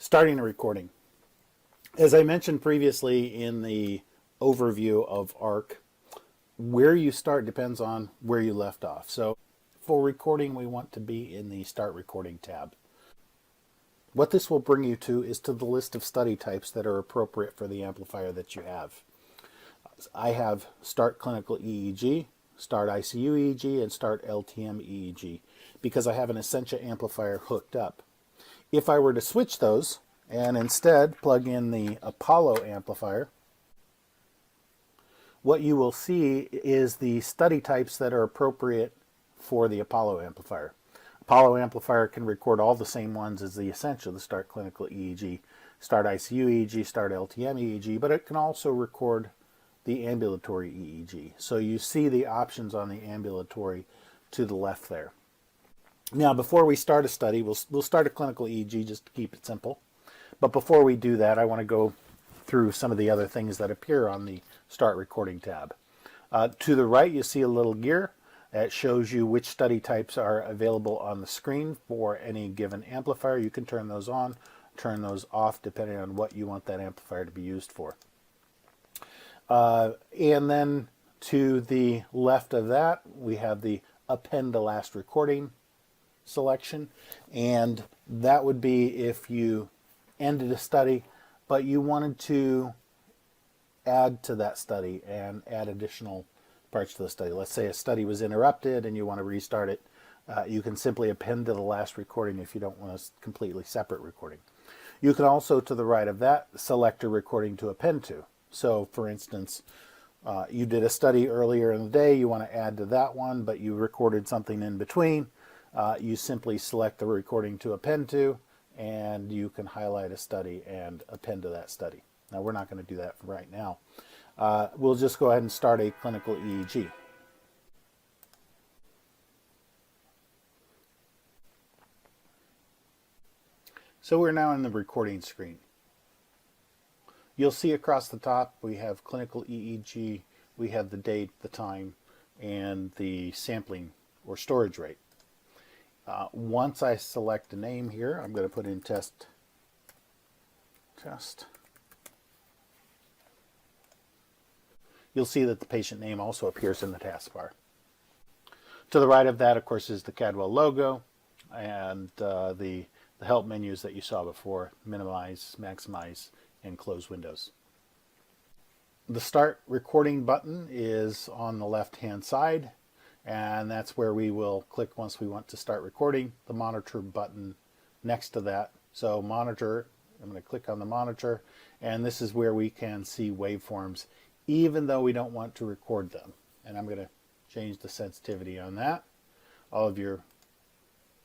Starting a recording. As I mentioned previously in the overview of ARC, where you start depends on where you left off. So for recording, we want to be in the Start Recording tab. What this will bring you to is to the list of study types that are appropriate for the amplifier that you have. I have Start Clinical EEG, Start ICU EEG, and Start LTM EEG because I have an Essentia amplifier hooked up. If I were to switch those and instead plug in the Apollo amplifier, what you will see is the study types that are appropriate for the Apollo amplifier. Apollo amplifier can record all the same ones as the Essentia, the Start Clinical EEG, Start ICU EEG, Start LTM EEG, but it can also record the ambulatory EEG. So you see the options on the ambulatory to the left there. Now, before we start a study, we'll start a clinical EEG just to keep it simple. But before we do that, I want to go through some of the other things that appear on the Start Recording tab. To the right, you see a little gear that shows you which study types are available on the screen for any given amplifier. You can turn those on, turn those off, depending on what you want that amplifier to be used for. And then to the left of that, we have the Append to Last Recording selection, and that would be if you ended a study but you wanted to add to that study and add additional parts to the study. Let's say a study was interrupted and you want to restart it. You can simply append to the last recording if you don't want a completely separate recording. You can also, to the right of that, select a recording to append to. So for instance, you did a study earlier in the day, you want to add to that one, but you recorded something in between. You simply select the recording to append to, and you can highlight a study and append to that study. Now, we're not going to do that right now. We'll just go ahead and start a clinical EEG. So we're now in the recording screen. You'll see across the top we have clinical EEG, we have the date, the time, and the sampling or storage rate. Once I select a name here, I'm going to put in test. You'll see that the patient name also appears in the taskbar. To the right of that, of course, is the Cadwell logo and the help menus that you saw before: minimize, maximize, and close windows. The Start Recording button is on the left-hand side, and that's where we will click once we want to start recording. The Monitor button next to that. So Monitor, I'm going to click on the Monitor, and this is where we can see waveforms even though we don't want to record them. And I'm going to change the sensitivity on that. All of your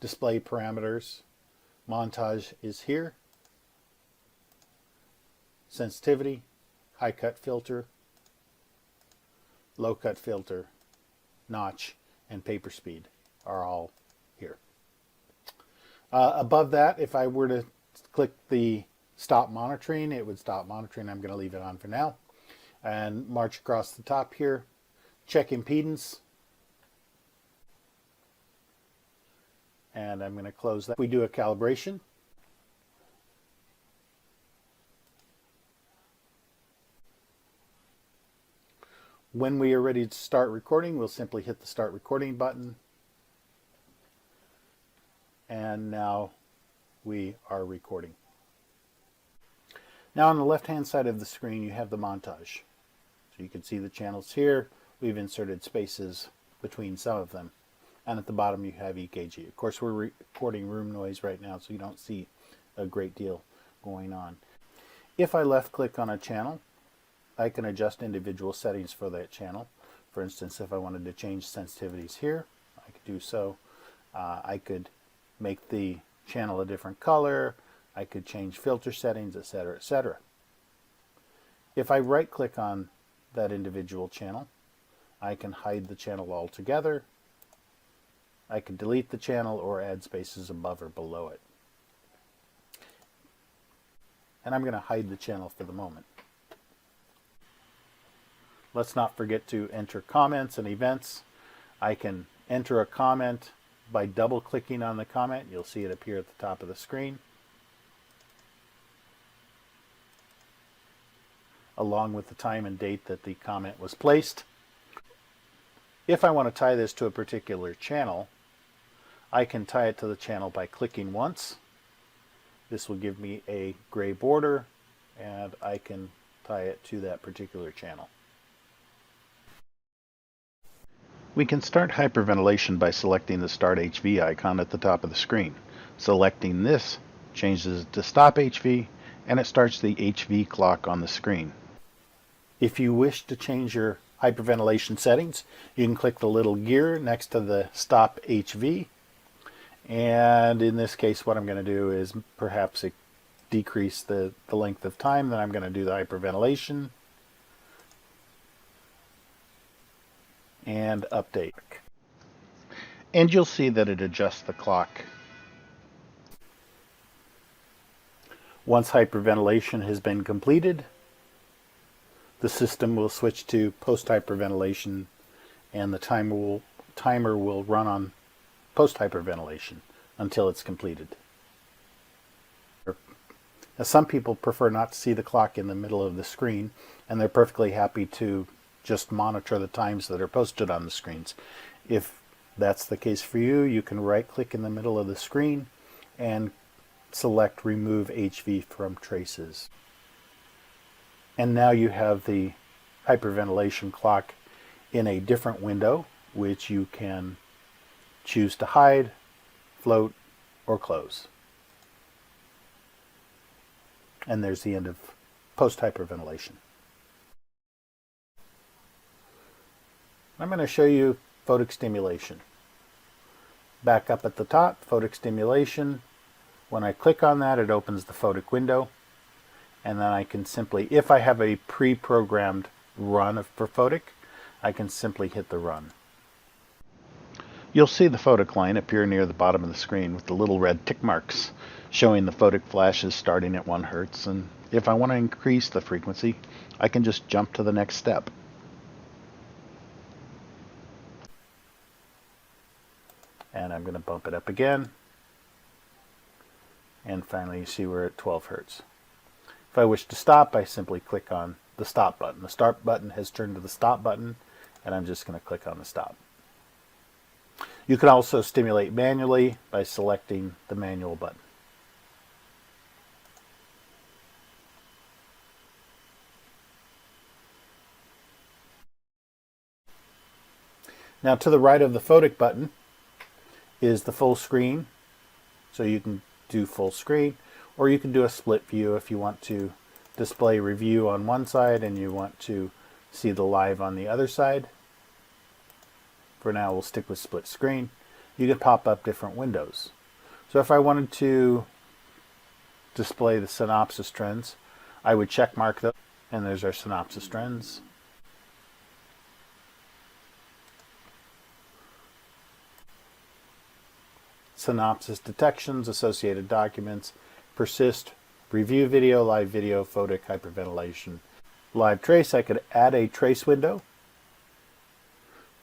display parameters. Montage is here. Sensitivity, high cut filter, low cut filter, notch, and paper speed are all here. Above that, if I were to click the stop monitoring, it would stop monitoring. I'm going to leave it on for now. And march across the top here, check impedance. And I'm going to close that. We do a calibration. When we are ready to start recording, we'll simply hit the Start Recording button. And now we are recording. Now on the left-hand side of the screen, you have the montage. So you can see the channels here. We've inserted spaces between some of them. And at the bottom, you have EKG. Of course, we're recording room noise right now, so you don't see a great deal going on. If I left-click on a channel, I can adjust individual settings for that channel. For instance, if I wanted to change sensitivities here, I could do so. I could make the channel a different color. I could change filter settings, etc., etc. If I right-click on that individual channel, I can hide the channel altogether. I can delete the channel or add spaces above or below it. And I'm going to hide the channel for the moment. Let's not forget to enter comments and events. I can enter a comment by double-clicking on the comment. You'll see it appear at the top of the screen. along with the time and date that the comment was placed. If I want to tie this to a particular channel, I can tie it to the channel by clicking once. This will give me a gray border, and I can tie it to that particular channel. We can start hyperventilation by selecting the Start HV icon at the top of the screen. Selecting this changes it to Stop HV, and it starts the HV clock on the screen. If you wish to change your hyperventilation settings, you can click the little gear next to the Stop HV. And in this case, what I'm going to do is perhaps decrease the length of time that I'm going to do the hyperventilation. And update. And you'll see that it adjusts the clock. Once hyperventilation has been completed, the system will switch to post-hyperventilation, and the timer will run on post-hyperventilation until it's completed. Now, some people prefer not to see the clock in the middle of the screen, and they're perfectly happy to just monitor the times that are posted on the screens. If that's the case for you, you can right-click in the middle of the screen and select Remove HV from Traces. And now you have the hyperventilation clock in a different window, which you can choose to hide, float, or close. And there's the end of post-hyperventilation. I'm going to show you Photic stimulation. Back up at the top, Photic stimulation. When I click on that, it opens the Photic window. And then I can simply, if I have a pre-programmed run for Photic, I can simply hit the run. You'll see the Photic line appear near the bottom of the screen with the little red tick marks showing the Photic flashes starting at 1 Hertz. And if I want to increase the frequency, I can just jump to the next step. And I'm going to bump it up again. And finally, you see we're at 12 Hertz. If I wish to stop, I simply click on the stop button. The start button has turned to the stop button, and I'm just going to click on the stop. You can also stimulate manually by selecting the manual button. Now, to the right of the Photic button is the full screen, so you can do full screen, or you can do a split view if you want to display review on one side and you want to see the live on the other side. For now, we'll stick with split screen. You can pop up different windows. So if I wanted to display the synopsis trends, I would check mark those, and there's our synopsis trends. Synopsis detections, associated documents, persist, review video, live video, Photic, hyperventilation. Live trace, I could add a trace window.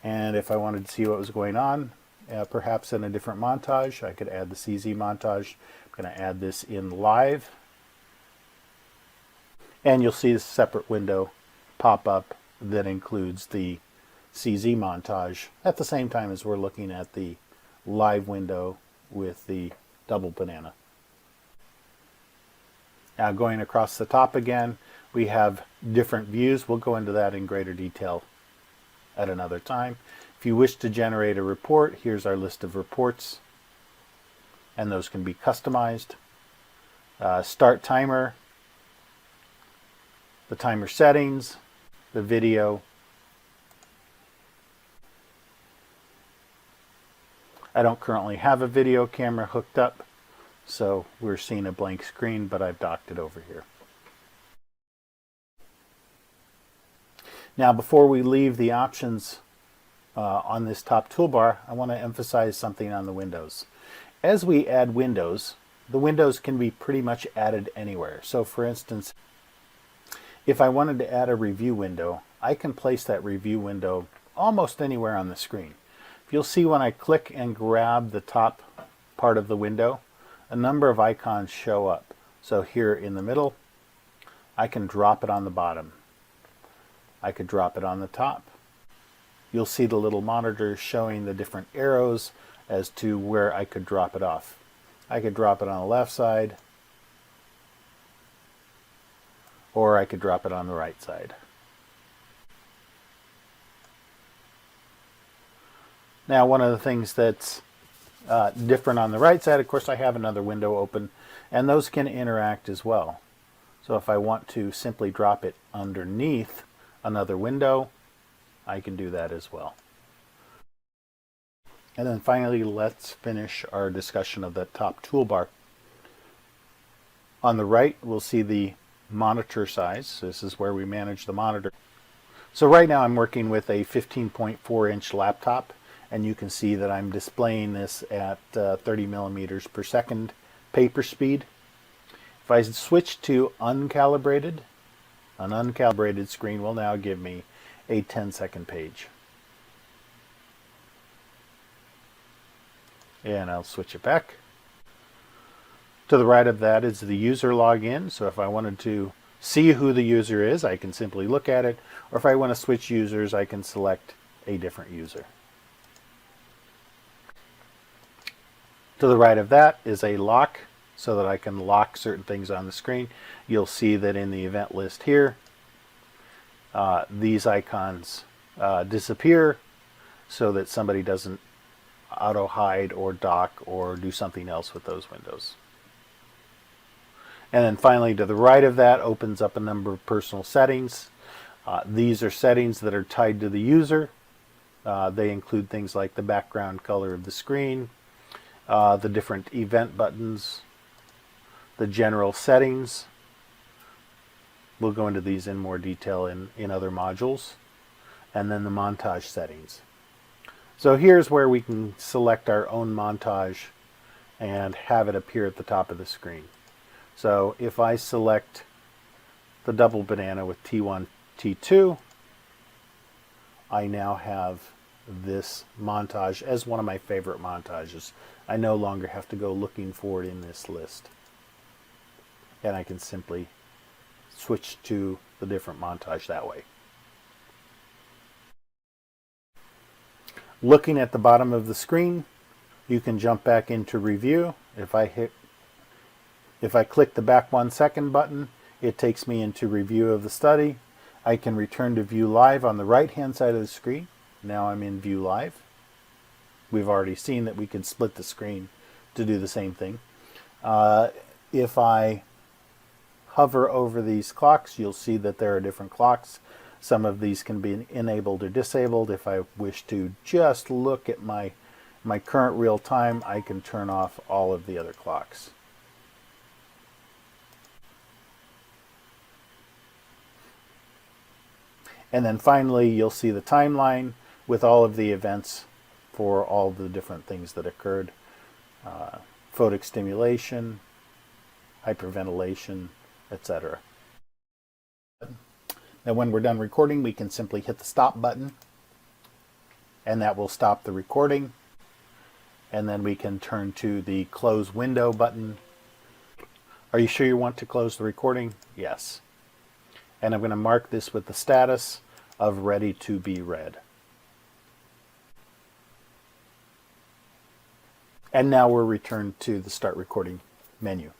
And if I wanted to see what was going on, perhaps in a different montage, I could add the CZ montage. I'm going to add this in live. And you'll see a separate window pop up that includes the CZ montage at the same time as we're looking at the live window with the double banana. Now going across the top again, we have different views. We'll go into that in greater detail at another time. If you wish to generate a report, here's our list of reports, and those can be customized. Start timer, the timer settings, the video. I don't currently have a video camera hooked up, so we're seeing a blank screen, but I've docked it over here. Now, before we leave the options on this top toolbar, I want to emphasize something on the windows. As we add windows, the windows can be pretty much added anywhere. So for instance, if I wanted to add a review window, I can place that review window almost anywhere on the screen. You'll see when I click and grab the top part of the window, a number of icons show up. So here in the middle, I can drop it on the bottom. I could drop it on the top. You'll see the little monitor showing the different arrows as to where I could drop it off. I could drop it on the left side, or I could drop it on the right side. Now, one of the things that's different on the right side, of course, I have another window open, and those can interact as well. So if I want to simply drop it underneath another window, I can do that as well. And then finally, let's finish our discussion of the top toolbar. On the right, we'll see the monitor size. This is where we manage the monitor. So right now I'm working with a 15.4-inch laptop, and you can see that I'm displaying this at 30 millimeters per second paper speed. If I switch to uncalibrated, an uncalibrated screen will now give me a 10-second page. And I'll switch it back. To the right of that is the user login. So if I wanted to see who the user is, I can simply look at it. Or if I want to switch users, I can select a different user. To the right of that is a lock, so that I can lock certain things on the screen. You'll see that in the event list here, these icons disappear so that somebody doesn't auto hide or dock or do something else with those windows. And then finally, to the right of that opens up a number of personal settings. These are settings that are tied to the user. They include things like the background color of the screen, the different event buttons, the general settings. We'll go into these in more detail in other modules. And then the montage settings. So here's where we can select our own montage and have it appear at the top of the screen. So if I select the double banana with T1, T2, I now have this montage as one of my favorite montages. I no longer have to go looking for it in this list. And I can simply switch to the different montage that way. Looking at the bottom of the screen, you can jump back into review. If I click the back 1 second button, it takes me into review of the study. I can return to view live on the right hand side of the screen. Now I'm in view live. We've already seen that we can split the screen to do the same thing. If I hover over these clocks, you'll see that there are different clocks. Some of these can be enabled or disabled. If I wish to just look at my current real time, I can turn off all of the other clocks. And then finally, you'll see the timeline with all of the events for all the different things that occurred. Photic stimulation, hyperventilation, etc. Now when we're done recording, we can simply hit the stop button, and that will stop the recording. And then we can turn to the close window button. Are you sure you want to close the recording? Yes. And I'm going to mark this with the status of ready to be read. And now we're returned to the start recording menu.